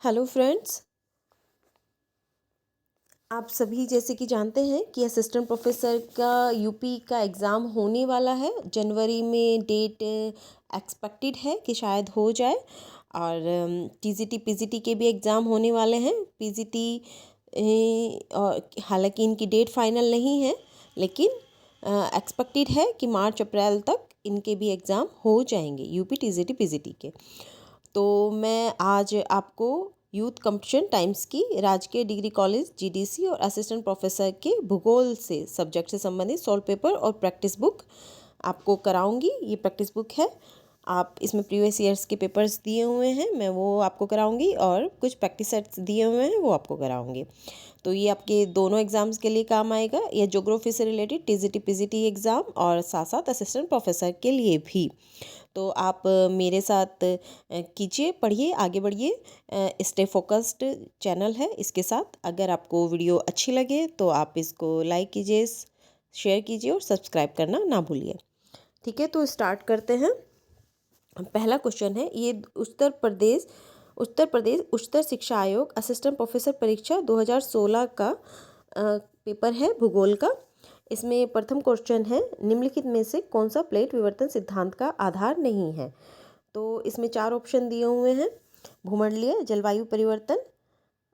Hello friends, आप सभी जैसे कि जानते हैं कि असिस्टेंट प्रोफेसर का यूपी का एग्ज़ाम होने वाला है। जनवरी में डेट एक्सपेक्टेड है कि शायद हो जाए। और टीजीटी पीजीटी के भी एग्ज़ाम होने वाले हैं। पीजीटी और हालांकि इनकी डेट फाइनल नहीं है, लेकिन एक्सपेक्टेड है कि मार्च अप्रैल तक इनके भी एग्ज़ाम हो जाएंगे, यूपी टीजीटी पीजीटी के। तो मैं आज आपको यूथ कंपटीशन टाइम्स की राजकीय डिग्री कॉलेज जीडीसी और असिस्टेंट प्रोफेसर के भूगोल से सब्जेक्ट से संबंधित सॉल्व पेपर और प्रैक्टिस बुक आपको कराऊंगी। ये प्रैक्टिस बुक है, आप इसमें प्रीवियस ईयर्स के पेपर्स दिए हुए हैं, मैं वो आपको कराऊंगी और कुछ प्रैक्टिस सेट्स दिए हुए हैं वो आपको कराऊंगी। तो ये आपके दोनों एग्ज़ाम्स के लिए काम आएगा। ये ज्योग्राफी से रिलेटेड टीजीटी पीजीटी एग्ज़ाम और साथ साथ असिस्टेंट प्रोफेसर के लिए भी। तो आप मेरे साथ कीजिए, पढ़िए, आगे बढ़िए। स्टे फोकस्ड चैनल है। इसके साथ अगर आपको वीडियो अच्छी लगे तो आप इसको लाइक कीजिए, शेयर कीजिए और सब्सक्राइब करना ना भूलिए। ठीक है, तो स्टार्ट करते हैं। पहला क्वेश्चन है, ये उत्तर प्रदेश उच्चतर शिक्षा आयोग असिस्टेंट प्रोफेसर परीक्षा 2016 का पेपर है भूगोल का। इसमें प्रथम क्वेश्चन है, निम्नलिखित में से कौन सा प्लेट विवर्तन सिद्धांत का आधार नहीं है। तो इसमें 4 ऑप्शन दिए हुए हैं। भूमंडलीय जलवायु परिवर्तन,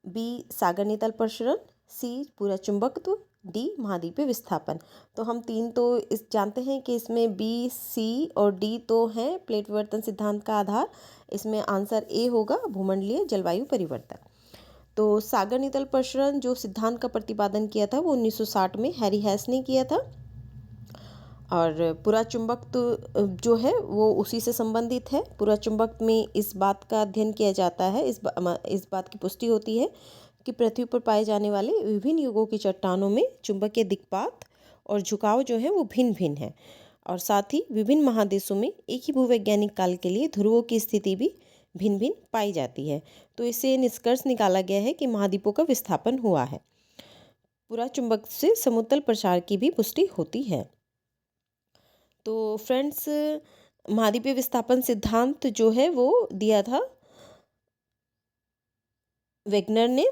बी सागर नीतल प्रसरण, सी पूरा चुंबकत्व, डी महाद्वीपीय विस्थापन। तो हम तीन तो इस जानते हैं कि इसमें बी, सी और डी तो हैं प्लेट विवर्तन सिद्धांत का आधार। इसमें आंसर ए होगा भूमंडलीय जलवायु परिवर्तन। तो सागर नीतल प्रसरण जो सिद्धांत का प्रतिपादन किया था वो 1960 में हैरी हैस ने किया था। और पूरा चुंबकत्व जो है वो उसी से संबंधित है। पूरा चुंबक में इस बात का अध्ययन किया जाता है, इस बात की पुष्टि होती है कि पृथ्वी पर पाए जाने वाले विभिन्न युगों की चट्टानों में चुंबकीय दिक्पात और झुकाव जो है वो भिन्न भिन्न है। और साथ ही विभिन्न महादेशों में एक ही भूवैज्ञानिक काल के लिए ध्रुवों की स्थिति भी भिन्न भिन्न पाई जाती है। तो इससे निष्कर्ष निकाला गया है कि महाद्वीपों का विस्थापन हुआ है। पूरा चुंबक से समतल प्रसार की भी पुष्टि होती है। तो फ्रेंड्स, महाद्वीपीय विस्थापन सिद्धांत जो है वो दिया था वेगनर ने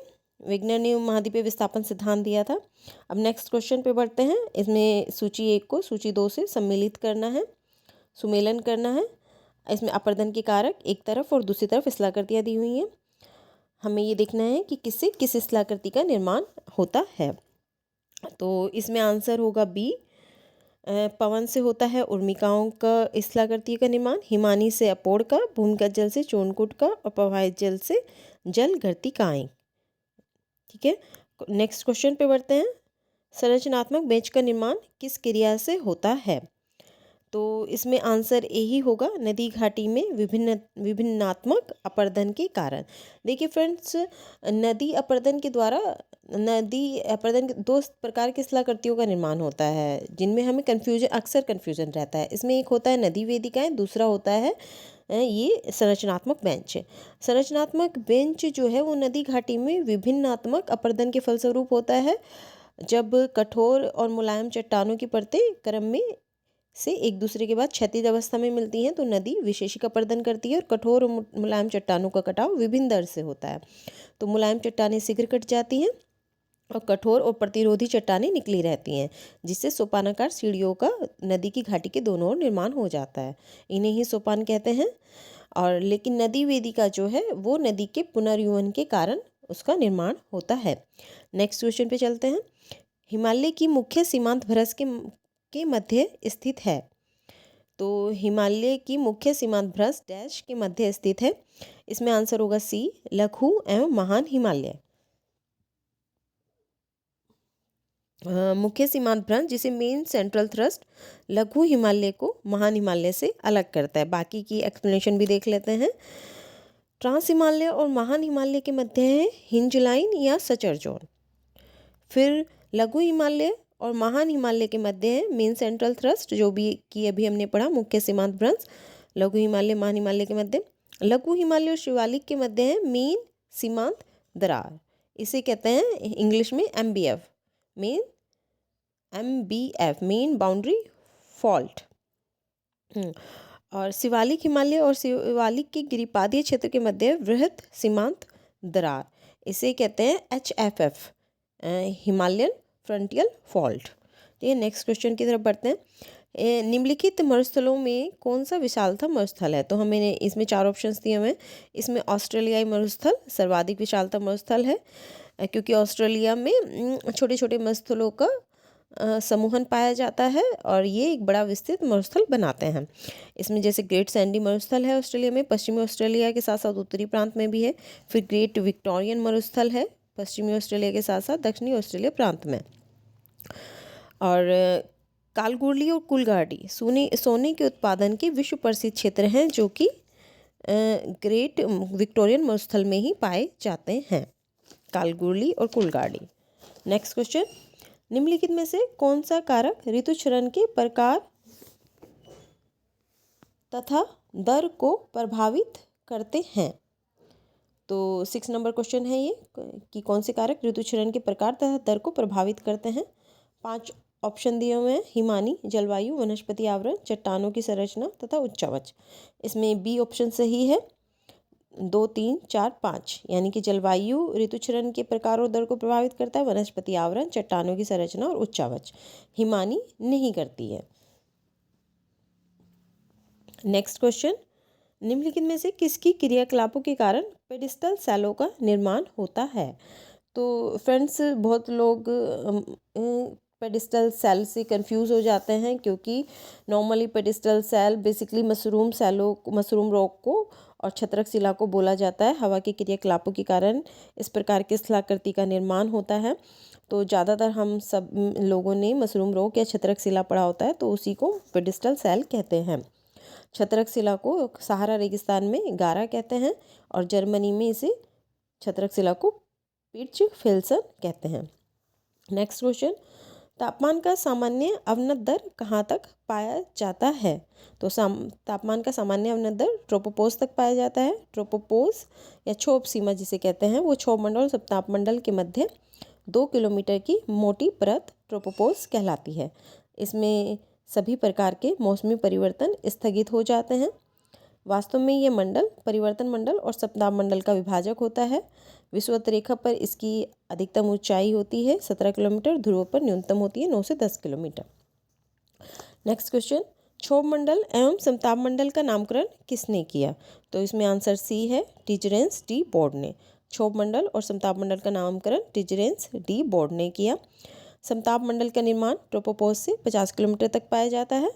महाद्वीपीय विस्थापन सिद्धांत दिया था। अब नेक्स्ट क्वेश्चन पे बढ़ते हैं। इसमें सूची 1 को सूची 2 से सम्मिलित करना है, सुमेलन करना है। इसमें अपर्दन के कारक एक तरफ और दूसरी तरफ स्थलाकृतियाँ दी हुई हैं। हमें ये देखना है कि किससे किस स्थलाकृति का निर्माण होता है। तो इसमें आंसर होगा बी। पवन से होता है उर्मिकाओं का स्थलाकृति का निर्माण, हिमानी से अपोड़ का, भूमिगत जल से चोनकूट का और प्रवाहित जल से जल घर्तिकाएं। ठीक है, नेक्स्ट क्वेश्चन पे बढ़ते हैं। संरचनात्मक बेंच का निर्माण किस क्रिया से होता है। तो इसमें आंसर ए ही होगा, नदी घाटी में विभिन्नात्मक अपर्दन के कारण। देखिए फ्रेंड्स, नदी अपर्दन के दो प्रकार की स्थलाकृतियों का निर्माण होता है जिनमें हमें अक्सर कन्फ्यूजन रहता है। इसमें एक होता है नदी वेदिकाएं, दूसरा होता है ये संरचनात्मक बेंच। संरचनात्मक बेंच जो है वो नदी घाटी में विभिन्नात्मक अपर्दन के फलस्वरूप होता है। जब कठोर और मुलायम चट्टानों की परतें क्रम में से एक दूसरे के बाद क्षैतिज अवस्था में मिलती हैं तो नदी विशेषिक अपर्दन करती है और कठोर और मुलायम चट्टानों का कटाव विभिन्न दर से होता है। तो मुलायम चट्टानें शीघ्र कट जाती हैं और कठोर और प्रतिरोधी चट्टानें निकली रहती हैं, जिससे सोपानाकार सीढ़ियों का नदी की घाटी के दोनों ओर निर्माण हो जाता है। इन्हें ही सोपान कहते हैं। और लेकिन नदी वेदिका जो है वो नदी के पुनर्युवन के कारण उसका निर्माण होता है। नेक्स्ट क्वेश्चन पे चलते हैं। हिमालय की मुख्य सीमांत भ्रस के मध्य स्थित है। तो हिमालय की मुख्य सीमांत भ्रस डैश के मध्य स्थित है। इसमें आंसर होगा सी, लघु एवं महान हिमालय। मुख्य सीमांत भ्रंश जिसे मेन सेंट्रल थ्रस्ट लघु हिमालय को महान हिमालय से अलग करता है। बाकी की एक्सप्लेनेशन भी देख लेते हैं। ट्रांस हिमालय और महान हिमालय के मध्य है हिंज लाइन या सचर जोन। फिर लघु हिमालय और महान हिमालय के मध्य है मेन सेंट्रल थ्रस्ट, जो भी कि अभी हमने पढ़ा मुख्य सीमांत भ्रंश। लघु हिमालय महान हिमालय के मध्य, लघु हिमालय और शिवालिक के मध्य है मेन सीमांत दरार। इसे कहते हैं इंग्लिश में MBF मेन बाउंड्री फॉल्ट। और शिवालिक हिमालय और शिवालिक के गिरिपादीय क्षेत्र के मध्य वृहद सीमांत दरार, इसे कहते हैं HFF, हिमालयन फ्रंटियल फॉल्ट। ठीक है, नेक्स्ट क्वेश्चन की तरफ बढ़ते हैं। निम्नलिखित मरुस्थलों में कौन सा विशालतम मरुस्थल है? तो हमें इसमें 4 ऑप्शंस दिए हुए हैं। इसमें ऑस्ट्रेलियाई मरुस्थल सर्वाधिक विशालतम मरुस्थल है, क्योंकि ऑस्ट्रेलिया में छोटे छोटे मरुस्थलों का समूहन पाया जाता है और ये एक बड़ा विस्तृत मरुस्थल बनाते हैं। इसमें जैसे ग्रेट सैंडी मरुस्थल है ऑस्ट्रेलिया में, पश्चिमी ऑस्ट्रेलिया के साथ साथ उत्तरी प्रांत में भी है। फिर ग्रेट विक्टोरियन मरुस्थल है पश्चिमी ऑस्ट्रेलिया के साथ साथ दक्षिणी ऑस्ट्रेलिया प्रांत में। और कालगुरली और कुलगाड़ी सोने के उत्पादन के विश्व प्रसिद्ध क्षेत्र हैं, जो कि ग्रेट विक्टोरियन मरुस्थल में ही पाए जाते हैं, कालगुरली और कुलगाड़ी। नेक्स्ट क्वेश्चन, निम्नलिखित में से कौन सा कारक ऋतुचरण के प्रकार तथा दर को प्रभावित करते हैं? तो 6 नंबर क्वेश्चन है ये कि कौन से कारक ऋतुचरण के प्रकार तथा दर को प्रभावित करते हैं। 5 ऑप्शन दिए हुए हैं, हिमानी, जलवायु, वनस्पति आवरण, चट्टानों की संरचना तथा उच्चावच। इसमें बी ऑप्शन सही है, 2, 3, 4, 5, यानी कि जलवायु ऋतुचरण के प्रकार और दर को प्रभावित करता है, वनस्पति आवरण, चट्टानों की संरचना और उच्चावच। हिमानी नहीं करती है। नेक्स्ट क्वेश्चन, निम्नलिखित में से किसकी क्रियाकलापों के कारण पेडिस्टल सेलों का निर्माण होता है? तो फ्रेंड्स, बहुत लोग पेडिस्टल सेल से कंफ्यूज हो जाते हैं, क्योंकि normally pedestal cell basically mushroom रोग को और छत्रक शिला को बोला जाता है। हवा के क्रियाकलापों के कारण इस प्रकार की शिलाकृति का निर्माण होता है। तो ज़्यादातर हम सब लोगों ने मशरूम रोग या छत्रक शिला पढ़ा होता है, तो उसी को पेडिस्टल सेल कहते हैं। छत्रक शिला को सहारा रेगिस्तान में गारा कहते हैं और जर्मनी में इसे छत्रक शिला को पिट्ज फेल्सन कहते हैं। नेक्स्ट क्वेश्चन, तापमान का सामान्य अवनत दर कहाँ तक पाया जाता है? तो तापमान का सामान्य अवनत दर ट्रोपोपोज तक पाया जाता है। ट्रोपोपोज या क्षोभ सीमा जिसे कहते हैं, वो क्षोभ मंडल और सप्ताप मंडल के मध्य 2 किलोमीटर की मोटी परत ट्रोपोपोज कहलाती है। इसमें सभी प्रकार के मौसमी परिवर्तन स्थगित हो जाते हैं। वास्तव में ये मंडल परिवर्तन मंडल और सप्ताप मंडल का विभाजक होता है। विषुवत रेखा पर इसकी अधिकतम ऊंचाई होती है 17 किलोमीटर, ध्रुव पर न्यूनतम होती है 9 से 10 किलोमीटर। नेक्स्ट क्वेश्चन, क्षोभ मंडल एवं समताप मंडल का नामकरण किसने किया? तो इसमें आंसर सी है, टिजरेंस डी बोर्ड ने। क्षोभ मंडल और समताप मंडल का नामकरण टिजरेंस डी बोर्ड ने किया। समताप मंडल का निर्माण ट्रोपोपोज से 50 किलोमीटर तक पाया जाता है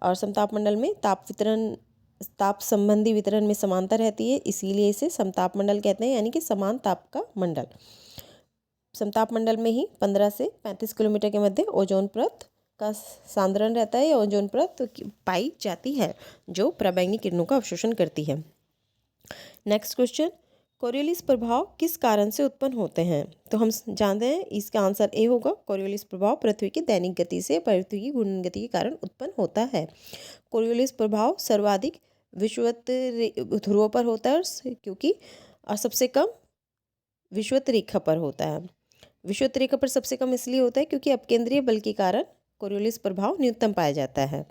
और समताप मंडल में ताप संबंधी वितरण में समानता रहती है, इसीलिए इसे समताप मंडल कहते हैं, यानी कि समान ताप का मंडल। समताप मंडल में ही 15 से 35 किलोमीटर के मध्य ओजोन परत का सांद्रण रहता है या ओजोन परत पाई जाती है, जो प्रबैंगनी किरणों का अवशोषण करती है। नेक्स्ट क्वेश्चन, कोरियोलिस प्रभाव किस कारण से उत्पन्न होते हैं? तो हम जानते हैं इसका आंसर ए होगा। कोरियोलिस प्रभाव पृथ्वी की दैनिक गति से पृथ्वी की घूर्णन गति के कारण उत्पन्न होता है। कोरियोलिस प्रभाव सर्वाधिक विषुवत ध्रुवों पर होता है, क्योंकि सबसे कम विषुवत रेखा पर होता है। विषुवत रेखा पर सबसे कम इसलिए होता है क्योंकि अपकेंद्रीय बल के कारण कोरियोलिस प्रभाव न्यूनतम पाया जाता है,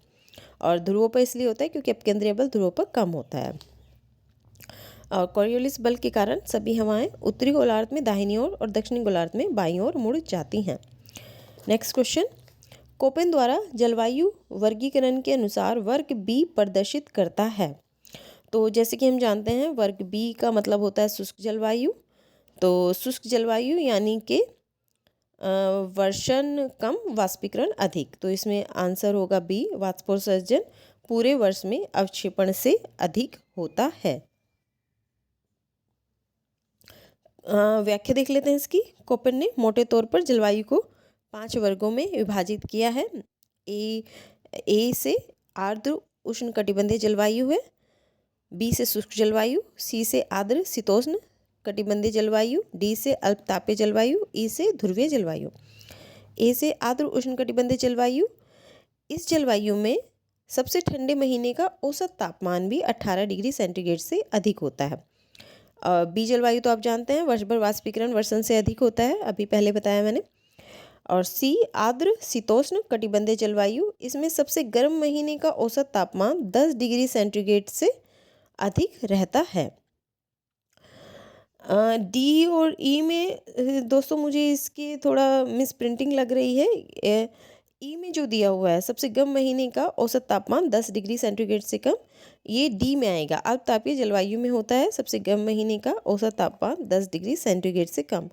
और ध्रुवों पर इसलिए होता है क्योंकि अपकेंद्रीय बल ध्रुवों पर कम होता है। और कोरियोलिस बल के कारण सभी हवाएं उत्तरी गोलार्ध में दाहिनी ओर और दक्षिणी गोलार्ध में बाईं ओर मुड़ जाती हैं। नेक्स्ट क्वेश्चन, कोपेन द्वारा जलवायु वर्गीकरण के अनुसार वर्ग बी प्रदर्शित करता है। तो जैसे कि हम जानते हैं वर्ग बी का मतलब होता है शुष्क जलवायु। तो शुष्क जलवायु यानी कि वर्षण कम वाष्पीकरण अधिक। तो इसमें आंसर होगा बी, वाष्पोत्सर्जन पूरे वर्ष में अवक्षेपण से अधिक होता है। व्याख्या देख लेते हैं इसकी। कोपेन ने मोटे तौर पर जलवायु को 5 वर्गों में विभाजित किया है। ए से आर्द्र उष्ण कटिबंधीय जलवायु है, बी से शुष्क जलवायु, सी से आर्द्र शीतोष्ण कटिबंधीय जलवायु, डी से अल्पतापीय जलवायु, ई से ध्रुवीय जलवायु। ए से आर्द्र उष्ण कटिबंधीय जलवायु, इस जलवायु में सबसे ठंडे महीने का औसत तापमान भी 18 डिग्री सेंटीग्रेड से अधिक होता है। बी जलवायु तो आप जानते हैं वर्ष भर वाष्पीकरण वर्षण से अधिक होता है, अभी पहले बताया मैंने। और सी आर्द्र शीतोष्ण कटिबंधीय जलवायु, इसमें सबसे गर्म महीने का औसत तापमान 10 डिग्री सेंटीग्रेड से अधिक रहता है। डी और ई में दोस्तों मुझे इसकी थोड़ा मिस प्रिंटिंग लग रही है। ई में जो दिया हुआ है सबसे गर्म महीने का औसत तापमान 10 डिग्री सेंटीग्रेड से कम, ये डी में आएगा। अल्प तापीय जलवायु में होता है सबसे गर्म महीने का औसत तापमान 10 डिग्री सेंटीग्रेड से कम,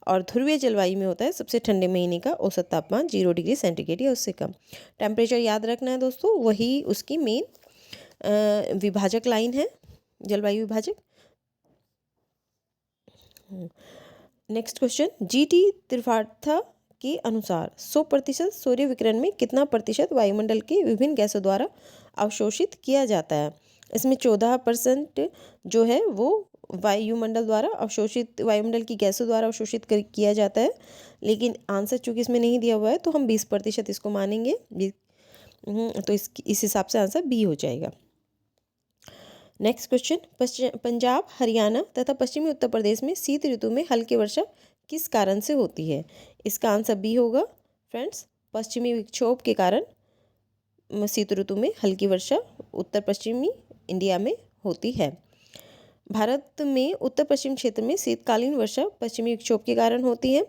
और ध्रुवीय जलवायु में होता है सबसे ठंडे महीने का औसत तापमान 0 डिग्री सेंटीग्रेड या उससे कम। टेम्परेचर याद रखना है दोस्तों, वही उसकी मेन विभाजक लाइन है, जलवायु विभाजक। नेक्स्ट क्वेश्चन, जीटी त्रिफार्था के अनुसार 100% सूर्य विकिरण में कितना प्रतिशत वायुमंडल की विभिन्न गैसों द्वारा अवशोषित किया जाता है? इसमें 14% जो है वो वायुमंडल द्वारा अवशोषित, वायुमंडल की गैसों द्वारा अवशोषित किया जाता है, लेकिन आंसर चूंकि इसमें नहीं दिया हुआ है तो हम 20% इसको मानेंगे। तो इस हिसाब से आंसर बी हो जाएगा। नेक्स्ट क्वेश्चन, पंजाब, हरियाणा तथा पश्चिमी उत्तर प्रदेश में शीत ऋतु में हल्की वर्षा किस कारण से होती है? इसका आंसर बी होगा फ्रेंड्स, पश्चिमी विक्षोभ के कारण शीत ऋतु में हल्की वर्षा उत्तर पश्चिमी इंडिया में होती है। भारत में उत्तर पश्चिम क्षेत्र में शीतकालीन वर्षा पश्चिमी विक्षोभ के कारण होती है।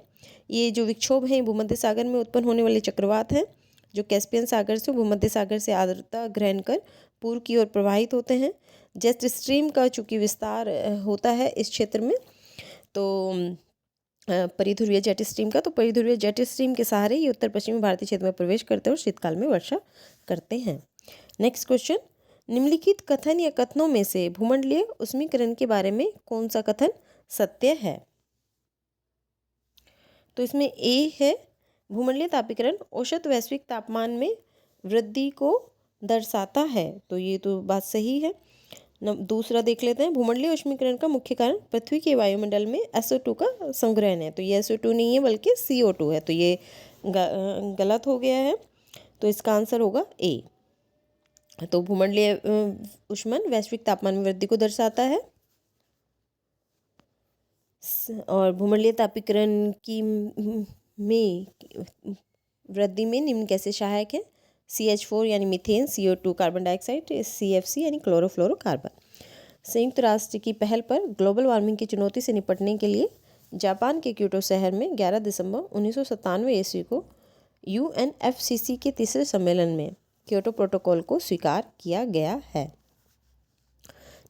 ये जो विक्षोभ हैं भूमध्य सागर में उत्पन्न होने वाले चक्रवात हैं, जो कैस्पियन सागर से भूमध्य सागर से आर्द्रता ग्रहण कर पूर्व की ओर प्रवाहित होते हैं। जेट स्ट्रीम का चूंकि विस्तार होता है इस क्षेत्र में, तो परिध्रुवीय जेट स्ट्रीम का, तो परिध्रुवीय जेट स्ट्रीम के सहारे ये उत्तर पश्चिमी भारतीय क्षेत्र में प्रवेश करते हैं और शीतकाल में वर्षा करते हैं। नेक्स्ट क्वेश्चन, निम्नलिखित कथन या कथनों में से भूमंडलीय उष्मीकरण के बारे में कौन सा कथन सत्य है? तो इसमें ए है, भूमंडलीय तापीकरण औसत वैश्विक तापमान में वृद्धि को दर्शाता है, तो ये तो बात सही है। दूसरा देख लेते हैं, भूमंडलीय उष्मीकरण का मुख्य कारण पृथ्वी के वायुमंडल में SO2 का संग्रहण है, तो ये SO2 नहीं है बल्कि CO2 है, तो ये गलत हो गया है, तो इसका आंसर होगा ए। तो भूमंडलीय ऊष्मन वैश्विक तापमान में वृद्धि को दर्शाता है, और भूमंडलीय तापीकरण की में वृद्धि में निम्न कैसे सहायक है? CH4 यानी methane, CO2 carbon dioxide, CFC यानी क्लोरोफ्लोरोकार्बन। संयुक्त राष्ट्र की पहल पर ग्लोबल वार्मिंग की चुनौती से निपटने के लिए जापान के क्योटो शहर में 11 दिसंबर 1997 ईस्वी को UNFCCC के तीसरे सम्मेलन में क्योटो प्रोटोकॉल को स्वीकार किया गया है।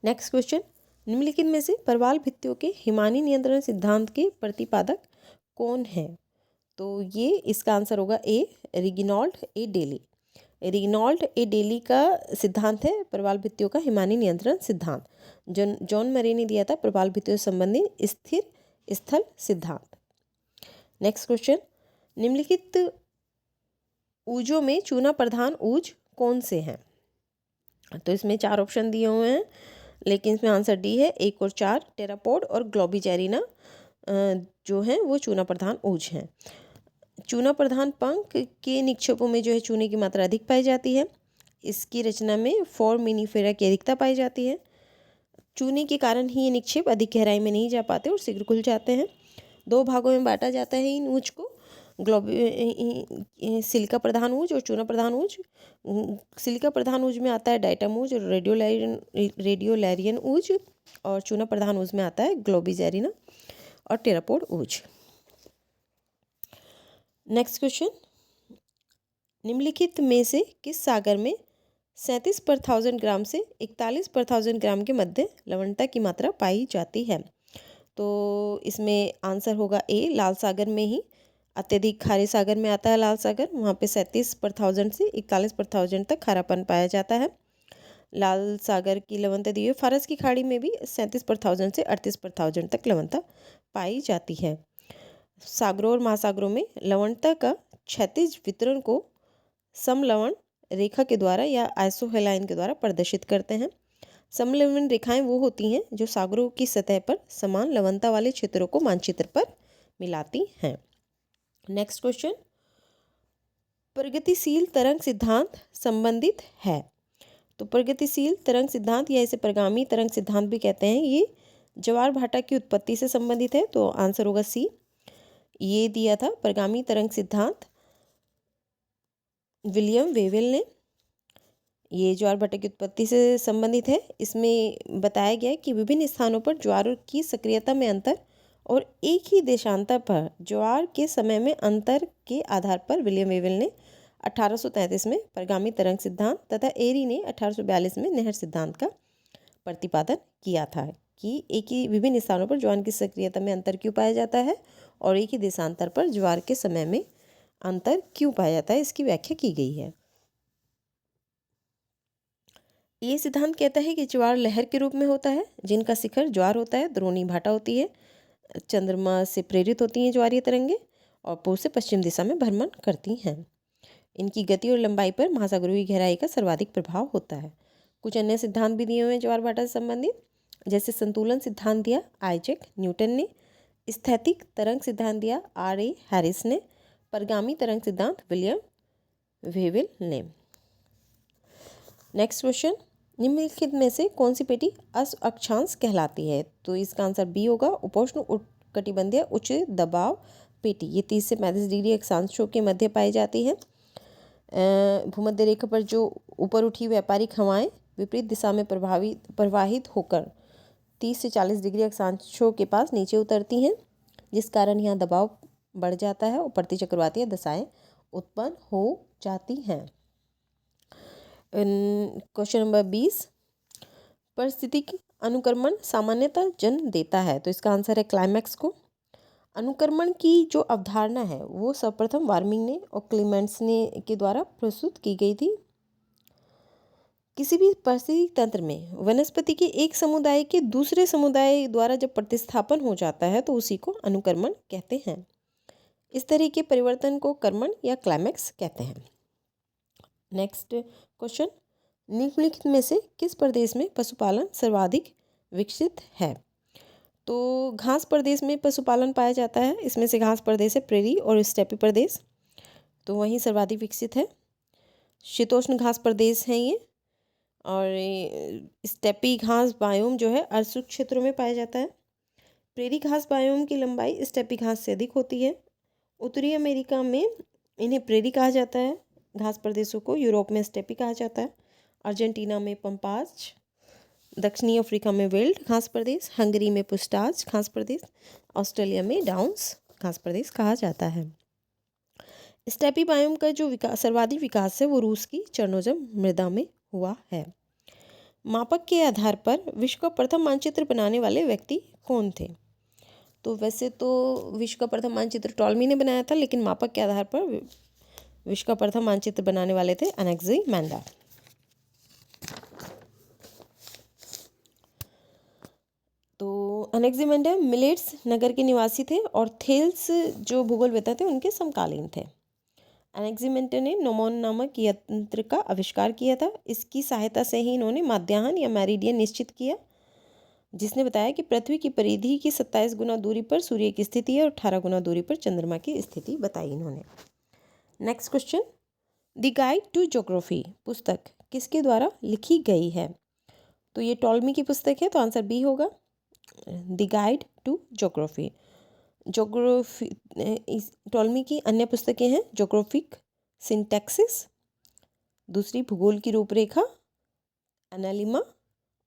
नेक्स्ट क्वेश्चन, निम्नलिखित में से प्रवाल भित्तियों के हिमानी नियंत्रण सिद्धांत के प्रतिपादक कौन है? तो ये इसका आंसर होगा ए, रेगिनॉल्ड ए डेली। रेगिनॉल्ड ए डेली का सिद्धांत है प्रवाल भित्तियों का हिमानी नियंत्रण सिद्धांत। जॉन मरे ने दिया था प्रवाल भित्तियों संबंधी स्थिर स्थल सिद्धांत। नेक्स्ट क्वेश्चन, निम्नलिखित ऊजों में चूना प्रधान ऊज कौन से हैं? तो इसमें 4 ऑप्शन दिए हुए हैं, लेकिन इसमें आंसर डी है, 1 और 4, टेरापोड और ग्लोबिजेरिना जो हैं वो चूना प्रधान ऊज हैं। चूना प्रधान पंख के निक्षेपों में जो है चूने की मात्रा अधिक पाई जाती है। इसकी रचना में फोरामिनिफेरा की अधिकता पाई जाती है। चूने के कारण ही ये निक्षेप अधिक गहराई में नहीं जा पाते और शीघ्र खुल जाते हैं। 2 भागों में बांटा जाता है इन ऊज को, सिलिका प्रधान ऊज और चूना प्रधान ऊज। सिलिका प्रधान ऊज में आता है डाइटम ऊज और रेडियोलैरियन ऊज, और चूना प्रधान ऊज में आता है ग्लोबिजेरिना और टेरापोड ऊज। नेक्स्ट क्वेश्चन, निम्नलिखित में से किस सागर में 37/1000 ग्राम से 41/1000 ग्राम के मध्य लवणता की मात्रा पाई जाती है? तो इसमें आंसर होगा ए, लाल सागर में ही। अत्यधिक खारे सागर में आता है लाल सागर, वहाँ पे 37/1000 से 41/1000 तक खारापन पाया जाता है। लाल सागर की लवणता दी हुई, फारस की खाड़ी में भी 37/1000 से 38/1000 तक लवणता पाई जाती है। सागरों और महासागरों में लवणता का क्षैतिज वितरण को समलवण रेखा के द्वारा या आइसोहेलाइन के द्वारा प्रदर्शित करते हैं। समलवण रेखाएं वो होती हैं जो सागरों की सतह पर समान लवणता वाले क्षेत्रों को मानचित्र पर मिलाती हैं। नेक्स्ट क्वेश्चन, प्रगतिशील तरंग सिद्धांत संबंधित है? तो प्रगतिशील तरंग सिद्धांत या इसे प्रगामी तरंग सिद्धांत भी कहते हैं, ये ज्वार भाटा की उत्पत्ति से संबंधित है, तो आंसर होगा सी। ये दिया था प्रगामी तरंग सिद्धांत विलियम वेवेल ने। ये ज्वार भाटा की उत्पत्ति से संबंधित है। इसमें बताया गया है कि विभिन्न स्थानों पर ज्वार की सक्रियता में अंतर और एक ही देशांतर पर ज्वार के समय में अंतर के आधार पर विलियम वेवल ने 1833 में परगामी तरंग सिद्धांत तथा एरी ने 1842 में नहर सिद्धांत का प्रतिपादन किया था कि एक ही विभिन्न स्थानों पर ज्वार की सक्रियता में अंतर क्यों पाया जाता है और एक ही देशांतर पर ज्वार के समय में अंतर क्यों पाया जाता है, इसकी व्याख्या की गई है। ये सिद्धांत कहता है कि ज्वार लहर के रूप में होता है जिनका शिखर ज्वार होता है, द्रोणी भाटा होती है, चंद्रमा से प्रेरित होती हैं ज्वारीय तरंगे और पूर्व से पश्चिम दिशा में भ्रमण करती हैं। इनकी गति और लंबाई पर महासागरों की गहराई का सर्वाधिक प्रभाव होता है। कुछ अन्य सिद्धांत भी दिए हुए हैं ज्वार भाटा से संबंधित, जैसे संतुलन सिद्धांत दिया आइजैक न्यूटन ने, स्थैतिक तरंग सिद्धांत दिया R.A. हैरिस ने, परगामी तरंग सिद्धांत विलियम वेवल ने। नेक्स्ट क्वेश्चन, निम्नलिखित में से कौन सी पेटी अक्षांश कहलाती है? तो इसका आंसर बी होगा, उपोष्ण कटिबंधीय उच्च दबाव पेटी। ये 30 से 35 डिग्री अक्षांशों के मध्य पाई जाती है। भूमध्य रेखा पर जो ऊपर उठी व्यापारिक हवाएं विपरीत दिशा में प्रवाहित होकर 30 से 40 डिग्री अक्षांशों के पास नीचे उतरती हैं, जिस कारण यहाँ दबाव बढ़ जाता है और प्रतिचक्रवातीय दशाएं उत्पन्न हो जाती हैं। क्वेश्चन नंबर 20, परिस्थितिक अनुक्रमण सामान्यतः जन्म देता है? तो इसका आंसर है क्लाइमैक्स को। अनुक्रमण की जो अवधारणा है वो सर्वप्रथम वार्मिंग ने और क्लीमेंट्स ने के द्वारा प्रस्तुत की गई थी। किसी भी पारिस्थितिक तंत्र में वनस्पति के एक समुदाय के दूसरे समुदाय द्वारा जब प्रतिस्थापन हो जाता है तो उसी को अनुक्रमण कहते हैं। इस तरह के परिवर्तन को कर्मण या क्लाइमैक्स कहते हैं। नेक्स्ट क्वेश्चन, निम्नलिखित में से किस प्रदेश में पशुपालन सर्वाधिक विकसित है? तो घास प्रदेश में पशुपालन पाया जाता है। इसमें से घास प्रदेश है प्रेरी और स्टेपी प्रदेश, तो वहीं सर्वाधिक विकसित है। शीतोष्ण घास प्रदेश है ये, और स्टेपी घास बायोम जो है अर्धशुष्क क्षेत्रों में पाया जाता है। प्रेरी घास बायोम की लंबाई स्टेपी घास से अधिक होती है। उत्तरी अमेरिका में इन्हें प्रेरी कहा जाता है, घास प्रदेशों को यूरोप में स्टेपी कहा जाता है, अर्जेंटीना में पंपाज, दक्षिणी अफ्रीका में वेल्ड घास प्रदेश, हंगरी में पुस्टाज घास प्रदेश, ऑस्ट्रेलिया में डाउन्स घास प्रदेश कहा जाता है। स्टेपी बायोम का जो सर्वाधिक विकास है वो रूस की चरनोजम मृदा में हुआ है। मापक के आधार पर विश्व का प्रथम मानचित्र बनाने वाले व्यक्ति कौन थे? तो वैसे तो विश्व का प्रथम मानचित्र टॉलमी ने बनाया था, लेकिन मापक के आधार पर विश्व का प्रथम मानचित्र बनाने वाले थे एनेक्सिमेंडर। तो एनेक्सिमेंडर मिलेट्स नगर के निवासी थे और थेल्स जो भूगोलवेत्ता थे उनके समकालीन थे। एनेक्सिमेंडर ने नोमोन नामक यंत्र का आविष्कार किया था। इसकी सहायता से ही इन्होंने माध्याह्न या मेरिडियन निश्चित किया, जिसने बताया कि पृथ्वी की परिधि की 27 गुना दूरी पर सूर्य की स्थिति है और 18 गुना दूरी पर चंद्रमा की स्थिति बताई इन्होंने। Next question, the guide to geography पुस्तक किसके द्वारा लिखी गई है? तो ये टॉलमी की पुस्तक है, तो आंसर बी होगा, the guide to geography. Ptolemy की अन्य पुस्तकें हैं ज्योग्राफिक सिंटैक्सिस, दूसरी भूगोल की रूपरेखा एनालिमा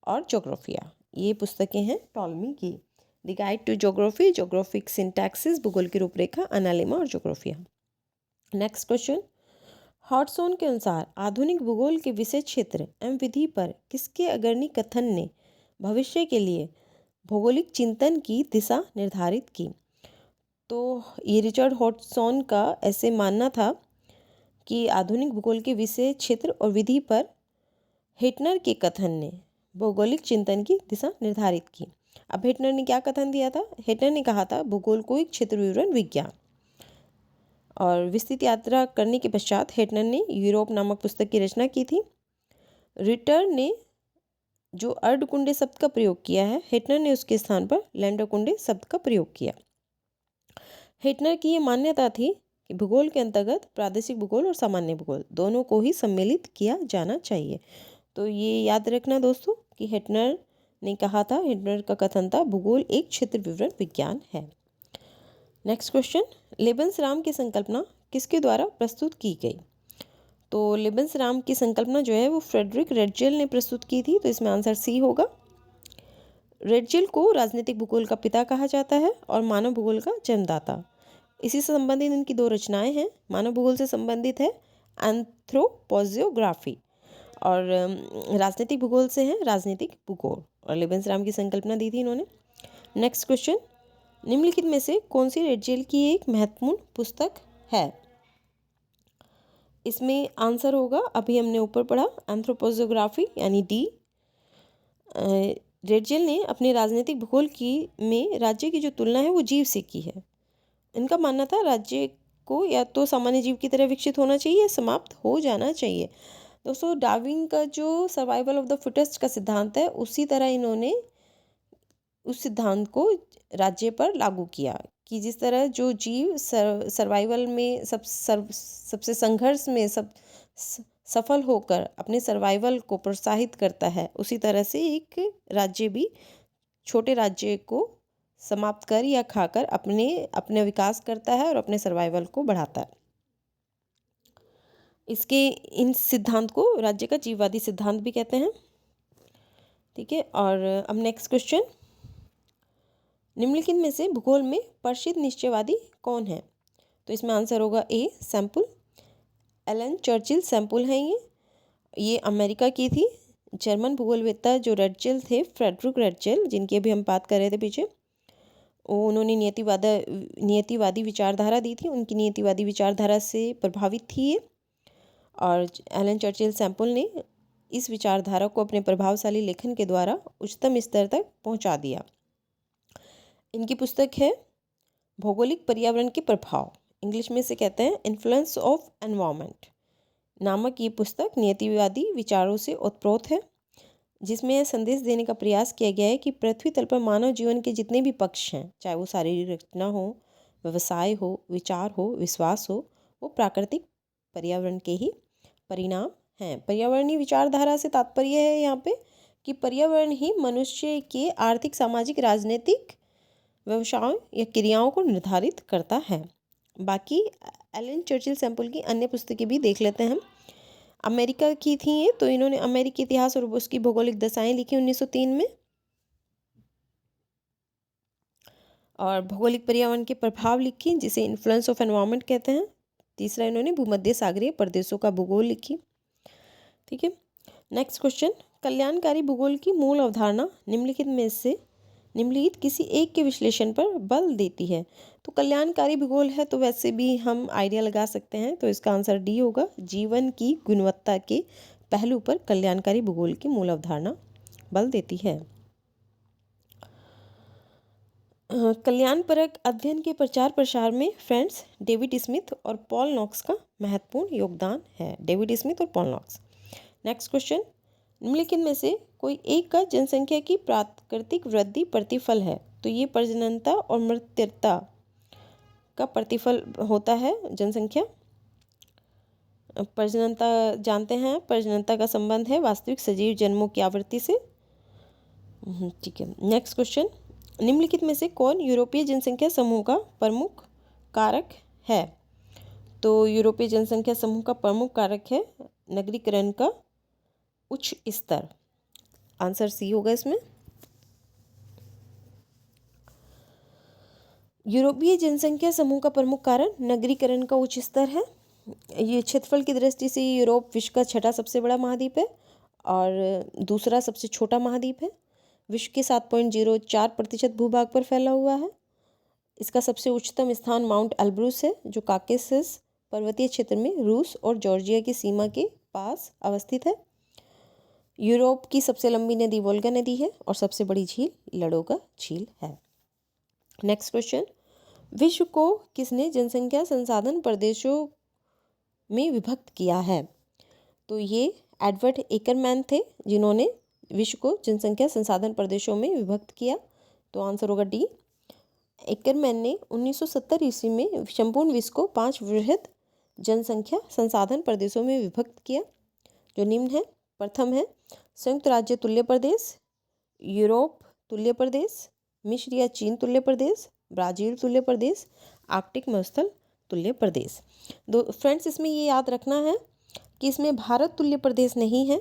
और ज्योग्राफिया। ये पुस्तकें हैं टॉलमी की, the guide to geography, geographic syntaxis, भूगोल की रूपरेखा, एनालिमा और ज्योग्राफिया। नेक्स्ट क्वेश्चन, हॉटसोन के अनुसार आधुनिक भूगोल के विषय क्षेत्र एवं विधि पर किसके अग्रणी कथन ने भविष्य के लिए भौगोलिक चिंतन की दिशा निर्धारित की? तो ये रिचर्ड हॉटसोन का ऐसे मानना था कि आधुनिक भूगोल के विषय क्षेत्र और विधि पर हेटनर के कथन ने भौगोलिक चिंतन की दिशा निर्धारित की। अब हेटनर ने क्या कथन दिया था? हेटनर ने कहा था भूगोल को एक क्षेत्र विवरण विज्ञान। और विस्तृत यात्रा करने के पश्चात हेटनर ने यूरोप नामक पुस्तक की रचना की थी। रिटर ने जो अर्धकुंडे शब्द का प्रयोग किया है, हेटनर ने उसके स्थान पर लैंडरकुंडे शब्द का प्रयोग किया। हेटनर की ये मान्यता थी कि भूगोल के अंतर्गत प्रादेशिक भूगोल और सामान्य भूगोल दोनों को ही सम्मिलित किया जाना चाहिए। तो ये याद रखना दोस्तों कि हेटनर ने कहा था, हेटनर का कथन था भूगोल एक क्षेत्र विवरण विज्ञान है। नेक्स्ट क्वेश्चन, लेबंसराम की संकल्पना किसके द्वारा प्रस्तुत की गई? तो लेबेंसराम की संकल्पना जो है वो फ्रेडरिक रेडजेल ने प्रस्तुत की थी, तो इसमें आंसर सी होगा। रेडजेल को राजनीतिक भूगोल का पिता कहा जाता है और मानव भूगोल का जन्मदाता। इसी से संबंधित इनकी दो रचनाएं हैं। मानव भूगोल से संबंधित है एंथ्रोपोजियोग्राफी और राजनीतिक भूगोल से है राजनीतिक भूगोल, और लेबेंसराम की संकल्पना दी थी इन्होंने। नेक्स्ट क्वेश्चन, निम्नलिखित में से कौन सी रेडजेल की एक महत्वपूर्ण पुस्तक है? इसमें आंसर होगा, अभी हमने ऊपर पढ़ा, एंथ्रोपोजियोग्राफी यानी डी। रेडजेल ने अपने राजनीतिक भूगोल की में राज्य की जो तुलना है वो जीव से की है। इनका मानना था राज्य को या तो सामान्य जीव की तरह विकसित होना चाहिए या समाप्त हो जाना चाहिए। दोस्तों, डार्विन का जो सर्वाइवल ऑफ द फिटेस्ट का सिद्धांत है, उसी तरह इन्होंने उस सिद्धांत को राज्य पर लागू किया कि जिस तरह जो जीव सर्वाइवल में सबसे संघर्ष में सफल होकर अपने सर्वाइवल को प्रोत्साहित करता है, उसी तरह से एक राज्य भी छोटे राज्य को समाप्त कर या खाकर अपने विकास करता है और अपने सर्वाइवल को बढ़ाता है। इसके इन सिद्धांत को राज्य का जीववादी सिद्धांत भी कहते हैं। ठीक है, और अब नेक्स्ट क्वेश्चन, निम्नलिखित में से भूगोल में प्रसिद्ध निश्चयवादी कौन है? तो इसमें आंसर होगा ए, सैंपल। एलन चर्चिल सैंपल हैं ये अमेरिका की थी। जर्मन भूगोलवेत्ता जो रेडजेल थे, फ्रेडरिक रेडजेल, जिनकी अभी हम बात कर रहे थे पीछे, उन्होंने नियतिवादी विचारधारा दी थी। उनकी नियतिवादी विचारधारा से प्रभावित थी ये, और एलन चर्चिल सैंपल ने इस विचारधारा को अपने प्रभावशाली लेखन के द्वारा उच्चतम स्तर तक पहुंचा दिया। इनकी पुस्तक है भौगोलिक पर्यावरण के प्रभाव, इंग्लिश में से कहते हैं इन्फ्लुएंस ऑफ एनवायरनमेंट नामक ये पुस्तक नियतिवादी विचारों से ओतप्रोत है, जिसमें यह संदेश देने का प्रयास किया गया है कि पृथ्वी तल पर मानव जीवन के जितने भी पक्ष हैं, चाहे वो शारीरिक रचना हो, व्यवसाय हो, विचार हो, विश्वास हो, वो प्राकृतिक पर्यावरण के ही परिणाम हैं। पर्यावरणीय विचारधारा से तात्पर्य है यहाँ पे कि पर्यावरण ही मनुष्य के आर्थिक, सामाजिक, राजनीतिक व्यवसायों या क्रियाओं को निर्धारित करता है। बाकी एलन चर्चिल सैंपल की अन्य पुस्तकें भी देख लेते हैं हम। अमेरिका की थी ये, तो इन्होंने अमेरिकी इतिहास और उसकी भौगोलिक दशाएं लिखी 1903 में, और भौगोलिक पर्यावरण के प्रभाव लिखी जिसे इन्फ्लुएंस ऑफ एनवायरनमेंट कहते हैं। तीसरा, इन्होंने भूमध्य सागरीय प्रदेशों का भूगोल लिखी। ठीक है, नेक्स्ट क्वेश्चन, कल्याणकारी भूगोल की मूल अवधारणा निम्नलिखित किसी एक के विश्लेषण पर बल देती है। तो कल्याणकारी भूगोल है तो वैसे भी हम आइडिया लगा सकते हैं, तो इसका आंसर डी होगा। जीवन की गुणवत्ता के पहलू पर कल्याणकारी भूगोल की मूल अवधारणा बल देती है। कल्याणपरक अध्ययन के प्रचार प्रसार में फ्रेंड्स डेविड स्मिथ और पॉल नॉक्स का महत्वपूर्ण योगदान है। डेविड स्मिथ और पॉल नॉक्स। नेक्स्ट क्वेश्चन, निम्नलिखित में से कोई एक का जनसंख्या की प्राकृतिक वृद्धि प्रतिफल है। तो ये प्रजननता और मृत्यता का प्रतिफल होता है जनसंख्या। प्रजननता जानते हैं, प्रजननता का संबंध है वास्तविक सजीव जन्मों की आवृत्ति से। ठीक है, नेक्स्ट क्वेश्चन, निम्नलिखित में से कौन यूरोपीय जनसंख्या समूह का प्रमुख कारक है? तो यूरोपीय जनसंख्या समूह का प्रमुख कारक है नगरीकरण का उच्च स्तर। आंसर सी होगा इसमें। यूरोपीय जनसंख्या समूह का प्रमुख कारण नगरीकरण का उच्च स्तर है। ये क्षेत्रफल की दृष्टि से यूरोप विश्व का छठा सबसे बड़ा महाद्वीप है और दूसरा सबसे छोटा महाद्वीप है। विश्व के 7.04% भूभाग पर फैला हुआ है। इसका सबसे उच्चतम स्थान माउंट एल्ब्रूस है, जो काकेशस पर्वतीय क्षेत्र में रूस और जॉर्जिया की सीमा के पास अवस्थित है। यूरोप की सबसे लंबी नदी वोल्गा नदी है और सबसे बड़ी झील लडोगा झील है। नेक्स्ट क्वेश्चन, विश्व को किसने जनसंख्या संसाधन प्रदेशों में विभक्त किया है? तो ये एडवर्ड एकरमैन थे, जिन्होंने विश्व को जनसंख्या संसाधन प्रदेशों में विभक्त किया। तो आंसर होगा डी। एकरमैन ने 1970 ईस्वी में संपूर्ण विश्व को 5 वृहद जनसंख्या संसाधन प्रदेशों में विभक्त किया, जो निम्न है। प्रथम है संयुक्त राज्य तुल्य प्रदेश, यूरोप तुल्य प्रदेश, मिस्र या चीन तुल्य प्रदेश, ब्राज़ील तुल्य प्रदेश, आर्कटिक मरुस्थल तुल्य प्रदेश। दो फ्रेंड्स, इसमें ये याद रखना है कि इसमें भारत तुल्य प्रदेश नहीं है।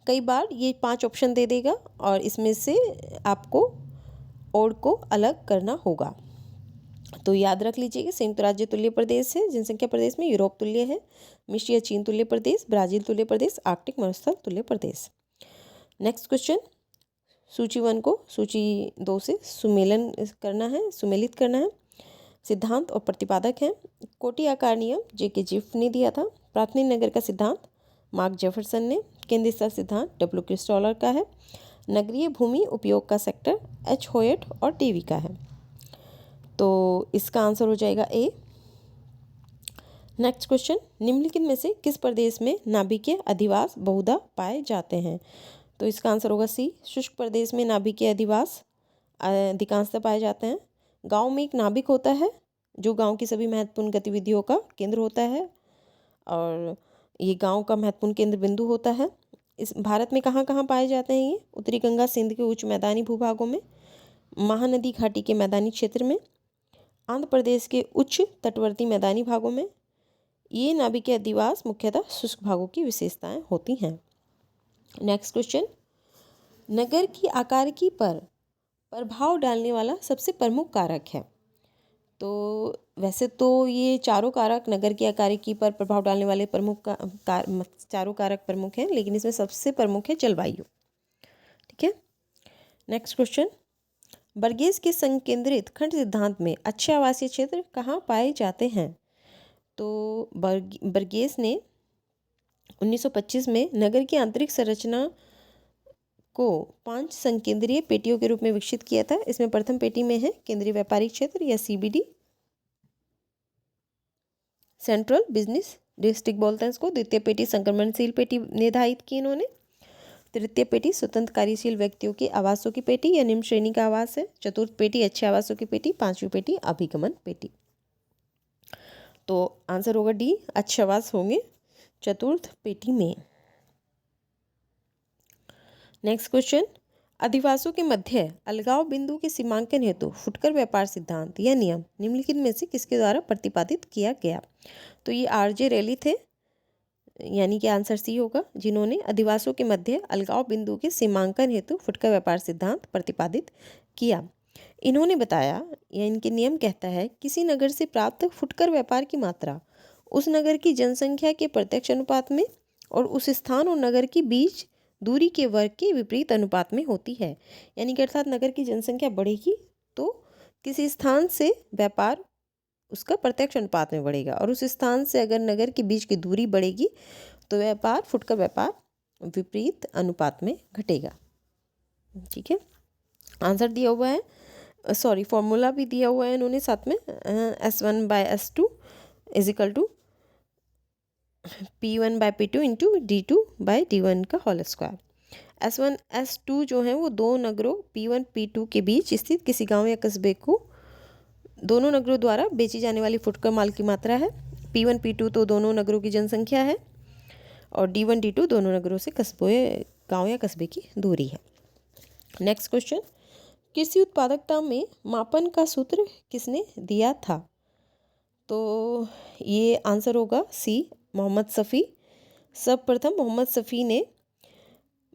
कई बार ये 5 ऑप्शन दे देगा और इसमें से आपको और को अलग करना होगा। तो याद रख लीजिए, संयुक्त राज्य तुल्य प्रदेश है, जनसंख्या प्रदेश में यूरोप तुल्य है, मिस्र या चीन तुल्य प्रदेश, ब्राजील तुल्य प्रदेश, आर्कटिक मरुस्थल तुल्य प्रदेश। नेक्स्ट क्वेश्चन, सूची 1 को सूची 2 से सुमेलित करना है। सिद्धांत और प्रतिपादक हैं। कोटि आकार नियम जेके जिफ ने दिया था। प्राथमिक नगर का सिद्धांत मार्क जेफरसन ने। केंद्रीय स्थल सिद्धांत डब्ल्यू क्रिस्टॉलर का है। नगरीय भूमि उपयोग का सेक्टर एच होयट और टीवी का है। तो इसका आंसर हो जाएगा ए। नेक्स्ट क्वेश्चन, निम्नलिखित में से किस प्रदेश में नाभिकीय अधिवास बहुधा पाए जाते हैं? तो इसका आंसर होगा सी। शुष्क प्रदेश में नाभिकीय अधिवास अधिकांशतः पाए जाते हैं। गांव में एक नाभिक होता है जो गांव की सभी महत्वपूर्ण गतिविधियों का केंद्र होता है और ये गांव का महत्वपूर्ण केंद्र बिंदु होता है। इस भारत में कहाँ कहाँ पाए जाते हैं ये? उत्तरी गंगा सिंध के उच्च मैदानी भूभागों में, महानदी घाटी के मैदानी क्षेत्र में, आंध्र प्रदेश के उच्च तटवर्ती मैदानी भागों में। ये नाभिकीय अधिवास मुख्यतः शुष्क भागों की विशेषताएं होती हैं। नेक्स्ट क्वेश्चन, नगर की आकारिकी पर प्रभाव डालने वाला सबसे प्रमुख कारक है? तो वैसे तो ये चारों कारक नगर की आकारिकी पर प्रभाव डालने वाले चारों कारक प्रमुख हैं, लेकिन इसमें सबसे प्रमुख है जलवायु। ठीक है। नेक्स्ट क्वेश्चन, बर्गेस के संकेंद्रित खंड सिद्धांत में अच्छे आवासीय क्षेत्र कहाँ पाए जाते हैं? तो बर्गेस ने 1925 में नगर की आंतरिक संरचना को 5 संकेंद्रीय पेटियों के रूप में विकसित किया था। इसमें प्रथम पेटी में है केंद्रीय व्यापारिक क्षेत्र या सीबीडी, सेंट्रल बिजनेस डिस्ट्रिक्ट बोलते हैं इसको। द्वितीय पेटी संक्रमणशील पेटी निर्धारित की इन्होंने। तृतीय पेटी स्वतंत्र कार्यशील व्यक्तियों के आवासों की पेटी या निम्न श्रेणी का आवास है। चतुर्थ पेटी अच्छे आवासों की पेटी। पांचवी पेटी अभिगमन पेटी। तो आंसर होगा डी, अच्छे आवास होंगे चतुर्थ पेटी में। नेक्स्ट क्वेश्चन, अधिवासों के मध्य अलगाव बिंदु के सीमांकन हेतु फुटकर व्यापार सिद्धांत या नियम निम्नलिखित में से किसके द्वारा प्रतिपादित किया गया? तो ये आरजे रैली थे, यानी कि आंसर सी होगा, जिन्होंने अधिवासों के मध्य अलगाव बिंदु के सीमांकन हेतु फुटकर व्यापार सिद्धांत प्रतिपादित किया। इन्होंने बताया या इनके नियम कहता है, किसी नगर से प्राप्त फुटकर व्यापार की मात्रा उस नगर की जनसंख्या के प्रत्यक्ष अनुपात में और उस स्थान और नगर के बीच दूरी के वर्ग के विपरीत अनुपात में होती है। यानी कि अर्थात नगर की जनसंख्या बढ़ेगी तो किसी स्थान से व्यापार उसका प्रत्यक्ष अनुपात में बढ़ेगा, और उस स्थान से अगर नगर के बीच की दूरी बढ़ेगी तो व्यापार फुटकर व्यापार विपरीत अनुपात में घटेगा। ठीक है, आंसर दिया हुआ है, फॉर्मूला भी दिया हुआ है इन्होंने साथ में। S1/S2 = P1/P2 इंटू D2/D1 का होल स्क्वायर। S1 S2 जो है वो दो नगरों P1 P2 के बीच स्थित किसी गांव या कस्बे को दोनों नगरों द्वारा बेची जाने वाली फुटकर माल की मात्रा है। P1 P2 तो दोनों नगरों की जनसंख्या है और D1 D2 दोनों नगरों से गांव या कस्बे की दूरी है। नेक्स्ट क्वेश्चन, कृषि उत्पादकता में मापन का सूत्र किसने दिया था? तो ये आंसर होगा सी, मोहम्मद शफी। सर्वप्रथम मोहम्मद शफी ने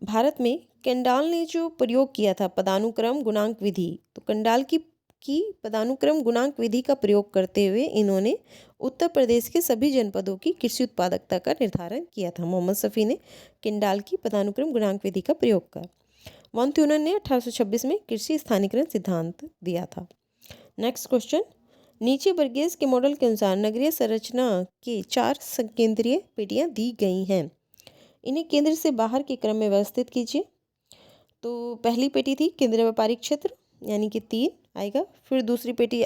भारत में केंडाल ने जो प्रयोग किया था पदानुक्रम गुणांक विधि, तो केंडाल की पदानुक्रम गुणांक विधि का प्रयोग करते हुए इन्होंने उत्तर प्रदेश के सभी जनपदों की कृषि उत्पादकता का निर्धारण किया था। मोहम्मद शफी ने केंडाल की पदानुक्रम गुणांक विधि का प्रयोग कर। वॉन थ्यूनन ने 1826 में कृषि स्थानीकरण सिद्धांत दिया था। नेक्स्ट क्वेश्चन, नीचे बर्गेस के मॉडल के अनुसार नगरीय संरचना के 4 संकेंद्रीय पेटियां दी गई हैं। इन्हें केंद्र से बाहर के क्रम में व्यवस्थित कीजिए। तो पहली पेटी थी केंद्रीय व्यापारिक क्षेत्र, यानी कि 3 आएगा। फिर दूसरी पेटी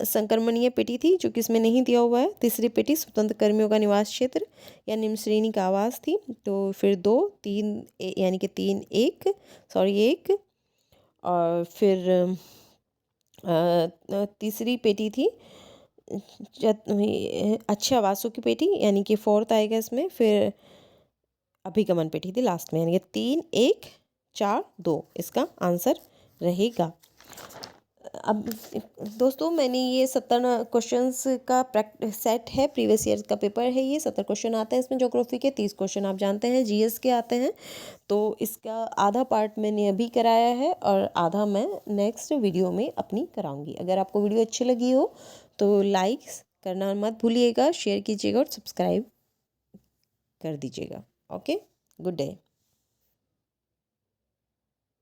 संक्रमणीय पेटी थी, जो कि इसमें नहीं दिया हुआ है। तीसरी पेटी स्वतंत्र कर्मियों का निवास क्षेत्र या निम्न श्रेणी का आवास थी। तो फिर 2 3 यानी कि 3 1 और फिर तीसरी पेटी थी अच्छे आवासों की पेटी, यानी कि 4th आएगा इसमें। फिर अभिगमन पेटी थी लास्ट में, यानी कि 3 1 4 2 इसका आंसर रहेगा। अब दोस्तों मैंने ये 70 क्वेश्चंस का प्रैक्टिस सेट है, प्रीवियस ईयर का पेपर है ये। 70 क्वेश्चन आते हैं इसमें ज्योग्राफी के, 30 क्वेश्चन आप जानते हैं जीएस के आते हैं। तो इसका आधा पार्ट मैंने अभी कराया है और आधा मैं नेक्स्ट वीडियो में अपनी कराऊंगी। अगर आपको वीडियो अच्छी लगी हो तो लाइक करना मत भूलिएगा, शेयर कीजिएगा और सब्सक्राइब कर दीजिएगा। Okay, good day.